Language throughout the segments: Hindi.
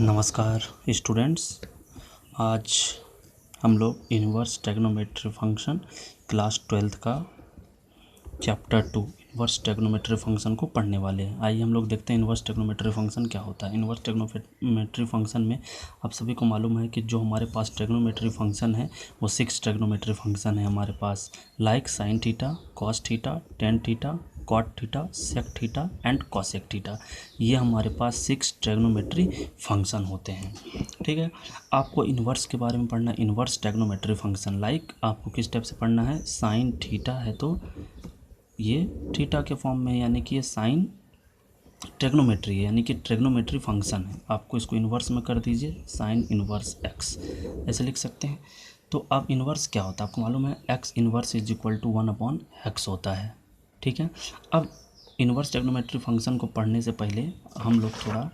नमस्कार स्टूडेंट्स। आज हम लोग inverse trigonometry function class 12th का चैप्टर 2 इन्वर्स ट्रिग्नोमेट्री फंक्शन को पढ़ने वाले हैं। आइए हम लोग देखते हैं इन्वर्स ट्रिग्नोमेट्री फंक्शन क्या होता है। इन्वर्स ट्रिग्नोमेट्री फंक्शन में आप सभी को मालूम है कि जो हमारे पास ट्रिग्नोमेट्री फंक्शन है वो 6 ट्रिग्नोमेट्री फंक्शन है हमारे पास, like sine theta, cos theta, tan theta, cot theta, sec theta and cosec theta. ये हमारे पास 6 ट्रिग्नोमेट्री फंक्शन होते हैं। ठीक है, आपको इन्वर्स के बारे में पढ़ना है। इन्वर्स ट्रिग्नोमेट्री फंक्शन लाइक आपको किस टाइप से पढ़ना है, साइन थीटा है तो ये थीटा के फॉर्म में, यानी कि ये साइन ट्रिग्नोमेट्री है, यानी कि ट्रिग्नोमेट्री फंक्शन है। आपको इसको इन्वर्स में कर दीजिए, साइन इन्वर्स एक्स ऐसे लिख सकते हैं। तो अब इन्वर्स क्या होता है आपको मालूम है, x inverse is equal to 1/x होता है। ठीक है, अब इन्वर्स ट्रिग्नोमेट्री फंक्शन को पढ़ने से पहले हम लोग थोड़ा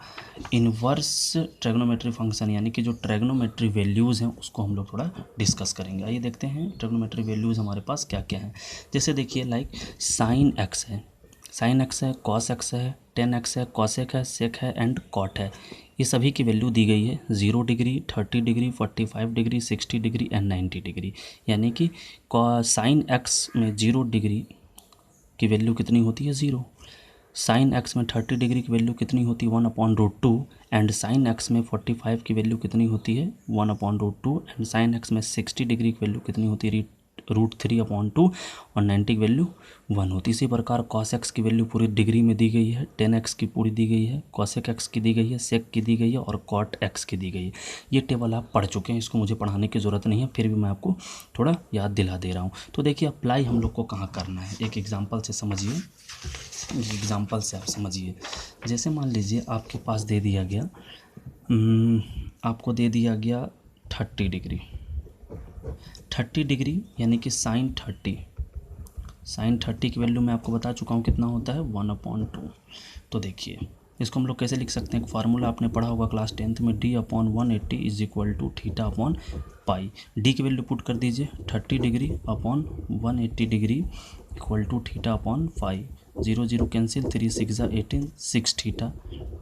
इन्वर्स ट्रिग्नोमेट्री फंक्शन यानी कि जो ट्रिग्नोमेट्री वैल्यूज़ हैं उसको हम लोग थोड़ा डिस्कस करेंगे। आइए देखते हैं ट्रिग्नोमेट्री वैल्यूज़ हमारे पास क्या क्या हैं। जैसे देखिए, लाइक साइन एक्स है, साइन एक्स है, कॉस एक्स है, टेन एक्स है, कॉसेक है, सेक है एंड कॉट है। ये सभी की वैल्यू दी गई है 0 degree, 30 degree, 45 degree, 60 degree and 90 degree. यानी कि साइन एक्स में 0 डिग्री की वैल्यू कितनी होती है, 0। साइन एक्स में 30 डिग्री की वैल्यू कितनी होती है, 1/√2। एंड साइन एक्स में 45 की वैल्यू कितनी होती है, 1/√2। एंड साइन एक्स में 60 डिग्री की वैल्यू कितनी होती है, √3/2। और 90 की वैल्यू 1 होती है। इसी प्रकार कॉस एक्स की वैल्यू पूरी डिग्री में दी गई है, टेन एक्स की पूरी दी गई है, कॉसेक एक्स की दी गई है, सेक की दी गई है और कॉट एक्स की दी गई है। ये टेबल आप पढ़ चुके हैं, इसको मुझे पढ़ाने की ज़रूरत नहीं है, फिर भी मैं आपको थोड़ा याद दिला दे रहा हूँ। तो देखिए अप्लाई हम लोग को कहाँ करना है, एक एग्जाम्पल से समझिए। एग्जाम्पल से आप समझिए, जैसे मान लीजिए आपके पास दे दिया गया, आपको दे दिया गया 30 डिग्री, 30 डिग्री यानी कि साइन 30, साइन 30 की वैल्यू मैं आपको बता चुका हूँ कितना होता है, 1/2। तो देखिए इसको हम लोग कैसे लिख सकते हैं, एक फार्मूला आपने पढ़ा होगा क्लास 10th में, D/180 इज इक्वल टू θ/पाई। डी की वैल्यू पुट कर दीजिए, 30 degree upon 180 degree equal to θ/पाई। 0 0 cancel, 3 6 18, 6 theta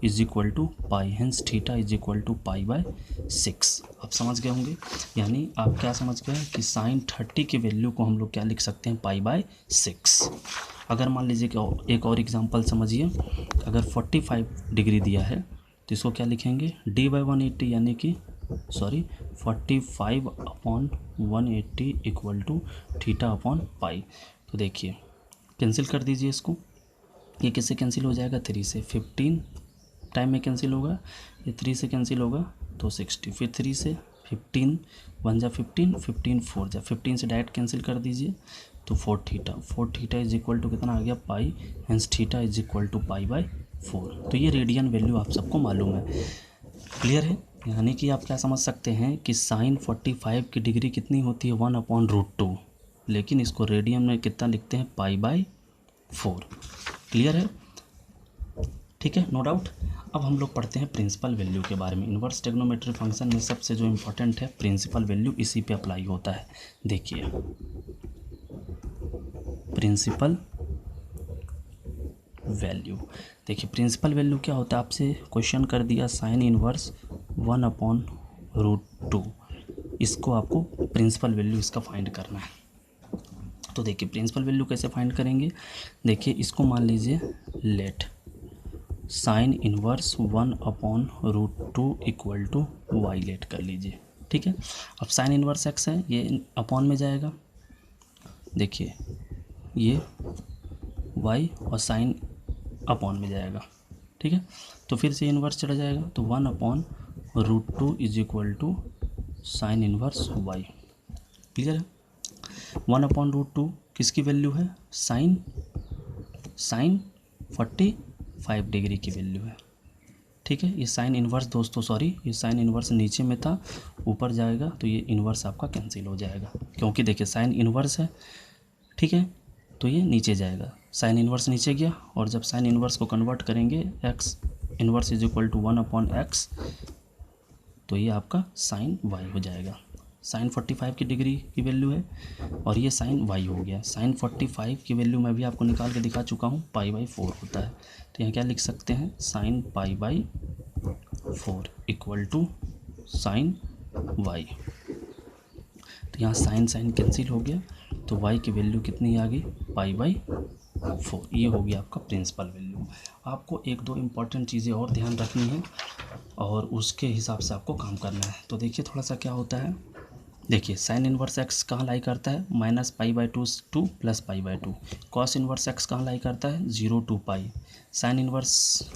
is equal to pi, hence theta is equal to π/6। आप समझ गए होंगे, यानी आप क्या समझ गए कि साइन 30 की वैल्यू को हम लोग क्या लिख सकते हैं, π/6। अगर मान लीजिए कि एक और एग्जांपल समझिए, अगर 45 डिग्री दिया है तो इसको क्या लिखेंगे, D/180 यानी कि 45/180 इक्वल टू θ/पाई। तो देखिए कैंसिल कर दीजिए इसको, ये किससे कैंसिल हो जाएगा, 3 से, 15 टाइम में कैंसिल होगा, ये 3 से कैंसिल होगा तो 60, फिर 3 से 15 1 जा 15, 15 4 जा 15 से डायरेक्ट कैंसिल कर दीजिए तो 4 थीटा इज इक्वल टू कितना आ गया, pi, hence theta is equal to π/4। तो ये रेडियन वैल्यू आप सबको मालूम है, क्लियर है। यानी कि आप क्या समझ सकते हैं कि साइन 45 की डिग्री कितनी होती है, 1/√2, लेकिन इसको रेडियन में कितना लिखते हैं, π/4। क्लियर है, ठीक है, नो डाउट। अब हम लोग पढ़ते हैं प्रिंसिपल वैल्यू के बारे में। इन्वर्स ट्रिग्नोमेट्री फंक्शन में सबसे जो इम्पोर्टेंट है प्रिंसिपल वैल्यू, इसी पे अप्लाई होता है। देखिए प्रिंसिपल वैल्यू, देखिए प्रिंसिपल वैल्यू क्या होता है, आपसे क्वेश्चन कर दिया साइन इन्वर्स 1/√2, इसको आपको प्रिंसिपल वैल्यू इसका फाइंड करना है। तो देखिए प्रिंसिपल वैल्यू कैसे फाइंड करेंगे, देखिए इसको मान लीजिए let sine inverse 1/√2 equal to y let कर लीजिए। ठीक है, अब साइन इन्वर्स एक्स है, ये अपॉन में जाएगा, देखिए ये वाई और साइन अपॉन में जाएगा। ठीक है, तो फिर से इन्वर्स चला जाएगा, तो 1/√2 is equal to sine inverse y. Clear है, 1/√2 किसकी वैल्यू है, साइन 45 डिग्री की वैल्यू है। ठीक है, ये साइन इन्वर्स दोस्तों, सॉरी ये साइन इन्वर्स नीचे में था, ऊपर जाएगा तो ये इन्वर्स आपका कैंसिल हो जाएगा, क्योंकि देखिए साइन इन्वर्स है, ठीक है, तो ये नीचे जाएगा, साइन इन्वर्स नीचे गया, और जब साइन इन्वर्स को कन्वर्ट करेंगे x inverse is equal to 1/x, तो ये आपका साइन वाई हो जाएगा। साइन 45 की डिग्री की वैल्यू है और ये साइन वाई हो गया। साइन 45 की वैल्यू मैं भी आपको निकाल के दिखा चुका हूँ, π/4 होता है। तो यहाँ क्या लिख सकते हैं, sine π/4 4 equal to sine y. तो यहाँ साइन साइन कैंसिल हो गया, तो y की वैल्यू कितनी आ गई, π/4। ये हो गया आपका प्रिंसिपल वैल्यू। आपको एक दो इम्पॉर्टेंट चीज़ें और ध्यान रखनी है और उसके हिसाब से आपको काम करना है। तो देखिए थोड़ा सा क्या होता है, देखिए साइन इनवर्स एक्स कहाँ लाई करता है, -π/2 टू +π/2। कॉस इनवर्स एक्स कहाँ लाई करता है, 0 to π। Sine inverse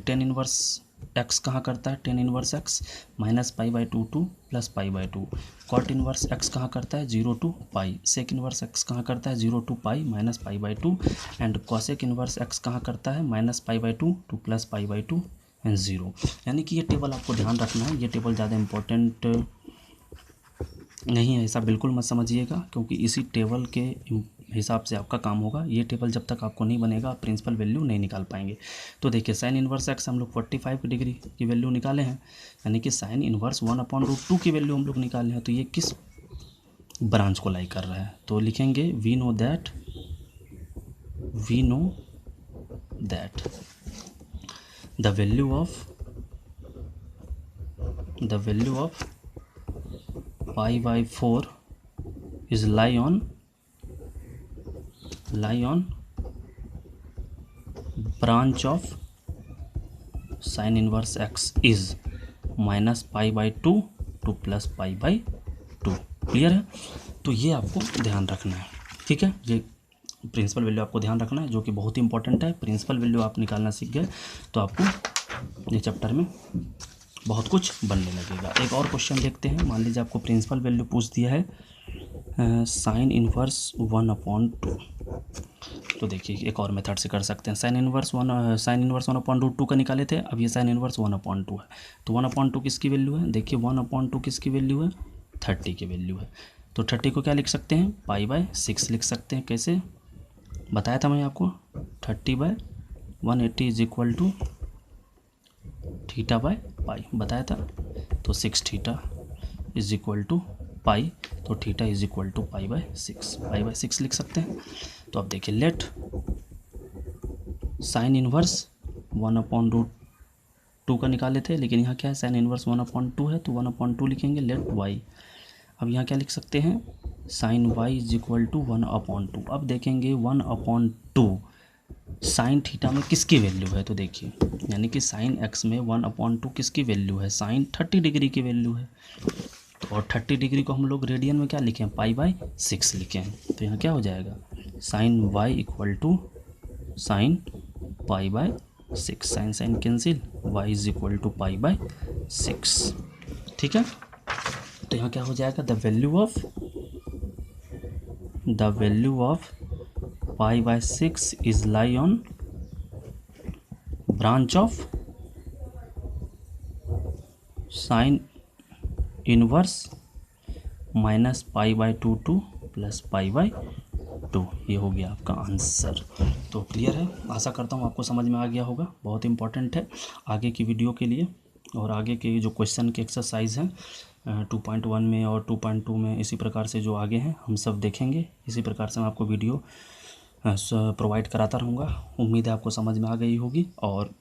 tan inverse x कहाँ करता है, tan inverse x -π/2 to +π/2। Cot inverse x कहाँ करता है, 0 to π। सेक इनवर्स एक्स कहाँ करता है, 0 to π -π/2। And cosec inverse x कहाँ करता है, -π/2 टू +π/2 एंड 0। यानी कि ये टेबल आपको ध्यान रखना है। ये टेबल ज़्यादा इंपॉर्टेंट नहीं है, ऐसा बिल्कुल मत समझिएगा, क्योंकि इसी टेबल के हिसाब से आपका काम होगा। ये टेबल जब तक आपको नहीं बनेगा आप प्रिंसिपल वैल्यू नहीं निकाल पाएंगे। तो देखिए साइन इनवर्स एक्स हम लोग 45 डिग्री की वैल्यू निकाले हैं, यानी कि साइन इनवर्स 1/√2 की वैल्यू हम लोग निकाले हैं। तो ये किस ब्रांच को लाई कर रहा है, तो लिखेंगे we know that the value of π/4 is lie on branch of sin inverse x is -π/2 to +π/2। Clear है। तो ये आपको ध्यान रखना है, ठीक है। ये प्रिंसिपल वैल्यू आपको ध्यान रखना है, जो कि बहुत ही इंपॉर्टेंट है। प्रिंसिपल वैल्यू आप निकालना सीख गए तो आपको ये चैप्टर में बहुत कुछ बनने लगेगा। एक और क्वेश्चन देखते हैं। मान लीजिए आपको प्रिंसिपल वैल्यू पूछ दिया है साइन इनवर्स 1/2। तो देखिए एक और मेथड से कर सकते हैं। साइन इनवर्स 1/√2 का निकाले थे, अब ये साइन इनवर्स 1/2 है। तो 1/2 किसकी वैल्यू है, देखिए 1/2 किसकी वैल्यू है, 30 की वैल्यू है। तो 30 को क्या लिख सकते हैं, π/6 लिख सकते हैं। कैसे बताया था मैं आपको, 30/180 इज इक्वल टू θ/π बताया था। तो 6 θ इज इक्वल टू पाई, तो थीटा इज इक्वल टू π/6 लिख सकते हैं। तो अब देखिए लेट साइन इनवर्स 1/√2 का निकाले थे, लेकिन यहाँ क्या है, साइन इनवर्स 1/2 है, तो 1/2 लिखेंगे। लेट वाई, अब यहाँ क्या लिख सकते हैं, sine y is equal to 1/2। अब देखेंगे 1/2 साइन थीटा में किसकी वैल्यू है, तो देखिए यानी कि साइन एक्स में 1/2 किसकी वैल्यू है, साइन 30 डिग्री की वैल्यू है। तो और 30 डिग्री को हम लोग रेडियन में क्या लिखे हैं, π/6 लिखे हैं। तो यहाँ क्या हो जाएगा, sine y equal to sine π/6। Sine sine cancel, y is equal to π/6, ठीक है। तो यहाँ क्या हो जाएगा, the value of π/6 is lie on branch of sine inverse -π/2 to +π/2। ये हो गया आपका आंसर। तो क्लियर है, आशा करता हूँ आपको समझ में आ गया होगा। बहुत इंपॉर्टेंट है आगे की वीडियो के लिए, और आगे के जो क्वेश्चन के एक्सरसाइज हैं 2.1 में और 2.2 में, इसी प्रकार से जो आगे हैं हम सब देखेंगे। इसी प्रकार से मैं आपको वीडियो प्रोवाइड कराता रहूँगा। उम्मीद है आपको समझ में आ गई होगी, और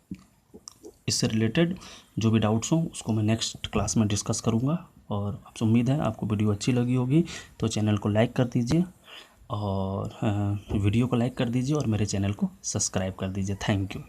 इससे रिलेटेड जो भी डाउट्स हों उसको मैं नेक्स्ट क्लास में डिस्कस करूँगा। और आपसे उम्मीद है आपको वीडियो अच्छी लगी होगी, तो चैनल को लाइक कर दीजिए, और वीडियो को लाइक कर दीजिए, और मेरे चैनल को सब्सक्राइब कर दीजिए। Thank you.